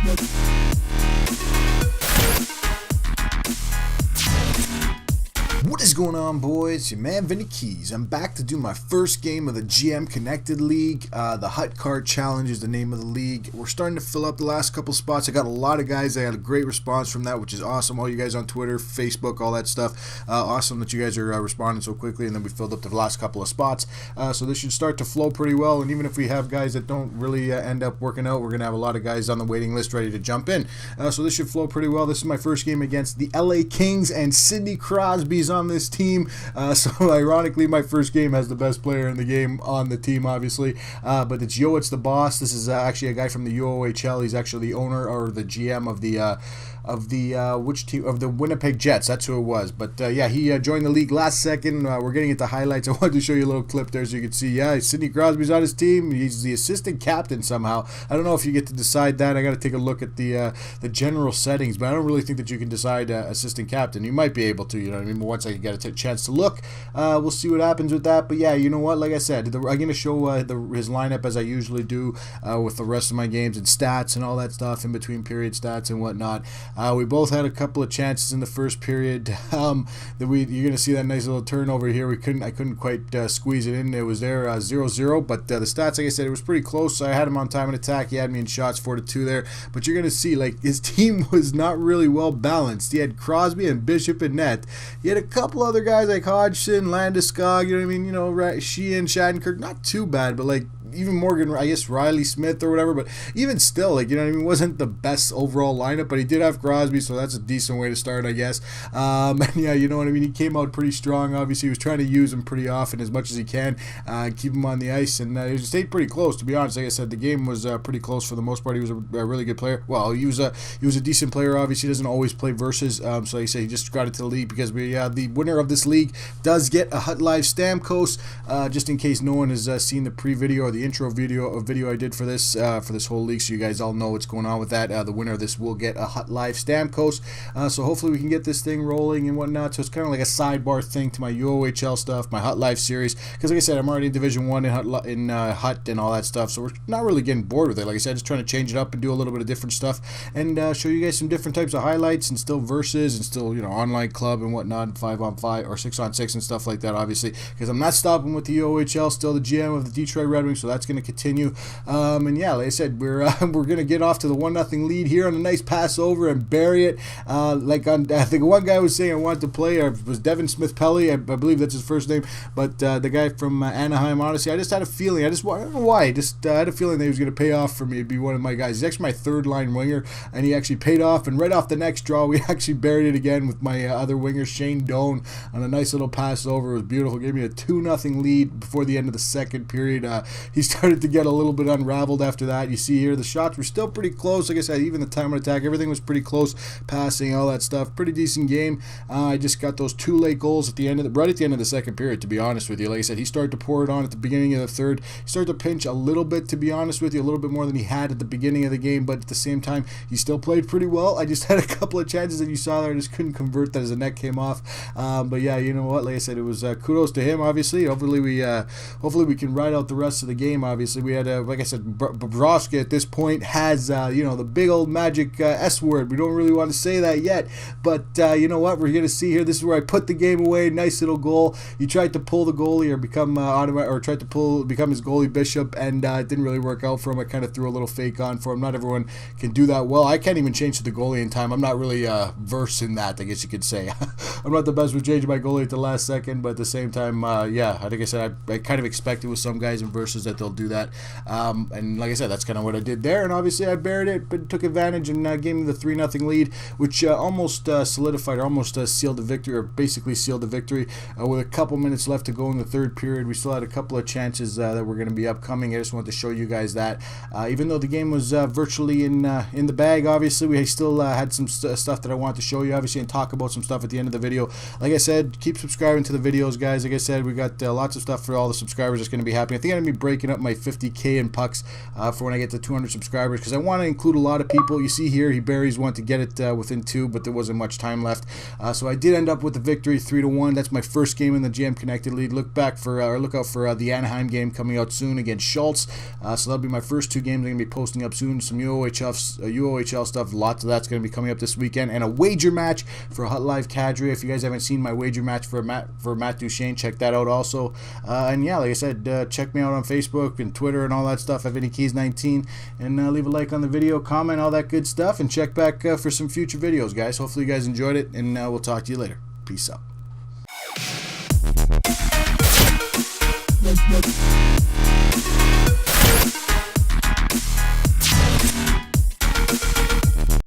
What is going on, boys? Your man Vinny Keys. I'm back to do my first game of the GM Connected League. The Hut Card Challenge is the name of the league. We're starting to fill up the last couple spots. I got a lot of guys. I got a great response from that, which is awesome. All you guys on Twitter, Facebook, all that stuff. Awesome that you guys are responding so quickly, and then we filled up the last couple of spots. So this should start to flow pretty well, and even if we have guys that don't really end up working out, we're going to have a lot of guys on the waiting list ready to jump in. So this should flow pretty well. This is my first game against the LA Kings, and Sidney Crosby's on this team. So ironically, my first game has the best player in the game on the team, obviously. But it's It's the boss. This is actually a guy from the UOHL. He's actually the owner or the GM of the Winnipeg Jets. That's who it was. But yeah, he joined the league last second. We're getting into highlights. I wanted to show you a little clip there so you can see. Yeah, Sidney Crosby's on his team. He's the assistant captain somehow. I don't know if you get to decide that. I got to take a look at the general settings, but I don't really think that you can decide assistant captain. You might be able to, you know what I mean? Once I get a chance to look, we'll see what happens with that. But yeah, you know what? Like I said, I'm going to show his lineup as I usually do with the rest of my games and stats and all that stuff, in between period stats and whatnot. We both had a couple of chances in the first period. You're going to see that nice little turnover here. I couldn't quite squeeze it in. It was there 0-0, but the stats, like I said, it was pretty close. I had him on time and attack. He had me in shots 4-2 there. But you're going to see, like, his team was not really well balanced. He had Crosby and Bishop in net. He had a couple other guys like Hodgson, Landeskog, you know what I mean? You know, Sheehan, Shattenkirk, not too bad, but like, even Morgan, I guess Riley Smith or whatever, but even still, like, you know what I mean, wasn't the best overall lineup, but he did have Crosby, so that's a decent way to start, I guess. And yeah, you know what I mean, he came out pretty strong. Obviously, he was trying to use him pretty often as much as he can, keep him on the ice, and he stayed pretty close, to be honest. Like I said, the game was pretty close for the most part. He was a really good player. Well, he was a decent player. Obviously, he doesn't always play versus, so like I say, he just got into the league because the winner of this league does get a Hut Live Stamkos, just in case no one has seen the pre-video or the intro video I did for this whole league, so you guys all know what's going on with that. The winner of this will get a Hut Live Stamkos, so hopefully we can get this thing rolling and whatnot. So it's kind of like a sidebar thing to my UOHL stuff, my Hut Live series, because like I said, I'm already in Division 1 in Hut and all that stuff, so we're not really getting bored with it. Like I said, just trying to change it up and do a little bit of different stuff, and show you guys some different types of highlights, and still versus, and still, you know, online club and whatnot, 5-on-5 or 6-on-6 and stuff like that, obviously, because I'm not stopping with the UOHL. Still the GM of the Detroit Red Wings, so that's going to continue. And yeah, like I said, we're gonna get off to the 1-0 lead here on a nice pass over and bury it. I think one guy was saying I wanted to play, was Devin Smith-Pelly, I believe that's his first name, but the guy from Anaheim, honestly, I just had a feeling, I don't know why, I had a feeling that he was gonna pay off for me to be one of my guys. He's actually my third line winger, and he actually paid off, and right off the next draw, we actually buried it again with my other winger, Shane Doan, on a nice little pass over. It was beautiful. Gave me a 2-0 lead before the end of the second period. He started to get a little bit unraveled after that. You see here, the shots were still pretty close. Like I said, even the time on attack, everything was pretty close. Passing, all that stuff. Pretty decent game. I just got those 2 late goals right at the end of the second period, to be honest with you. Like I said, he started to pour it on at the beginning of the third. He started to pinch a little bit, to be honest with you, a little bit more than he had at the beginning of the game, but at the same time, he still played pretty well. I just had a couple of chances that you saw there. I just couldn't convert that as the net came off. But yeah, you know what? Like I said, it was kudos to him, obviously. Hopefully we can ride out the rest of the game, obviously. We had, like I said, Bobrovsky at this point has, the big old magic S word. We don't really want to say that yet, but you know what? We're going to see here. This is where I put the game away. Nice little goal. He tried to pull the goalie or become his goalie Bishop, and it didn't really work out for him. I kind of threw a little fake on for him. Not everyone can do that well. I can't even change to the goalie in time. I'm not really versed in that, I guess you could say. I'm not the best with changing my goalie at the last second, but at the same time, yeah, like I said, I kind of expected with some guys in versus that they'll do that. And like I said, that's kind of what I did there, and obviously I buried it, but took advantage and gave him the 3-0 lead, which almost solidified, or almost sealed the victory, or basically sealed the victory. With a couple minutes left to go in the third period, we still had a couple of chances that were going to be upcoming. I just wanted to show you guys that. Even though the game was virtually in the bag, obviously, we still had some stuff that I wanted to show you, obviously, and talk about some stuff at the end of the video. Like I said, keep subscribing to the videos, guys. Like I said, we got lots of stuff for all the subscribers that's going to be happening. I think I'm going to be breaking racking up my 50K in pucks for when I get to 200 subscribers, because I want to include a lot of people. You see here, he buries one to get it within 2, but there wasn't much time left. So I did end up with the victory, 3-1. That's my first game in the GM Connected League. Look out for the Anaheim game coming out soon against Schultz. So that'll be my first 2 games I'm going to be posting up soon. Some UOHL stuff, lots of that's going to be coming up this weekend, and a wager match for Hut Live Cadre. If you guys haven't seen my wager match for Matt Duchesne, check that out also. And yeah, like I said, check me out on Facebook and Twitter and all that stuff at VinnyKeys19, and leave a like on the video, comment, all that good stuff, and check back for some future videos, guys. Hopefully you guys enjoyed it, and we'll talk to you later. Peace out.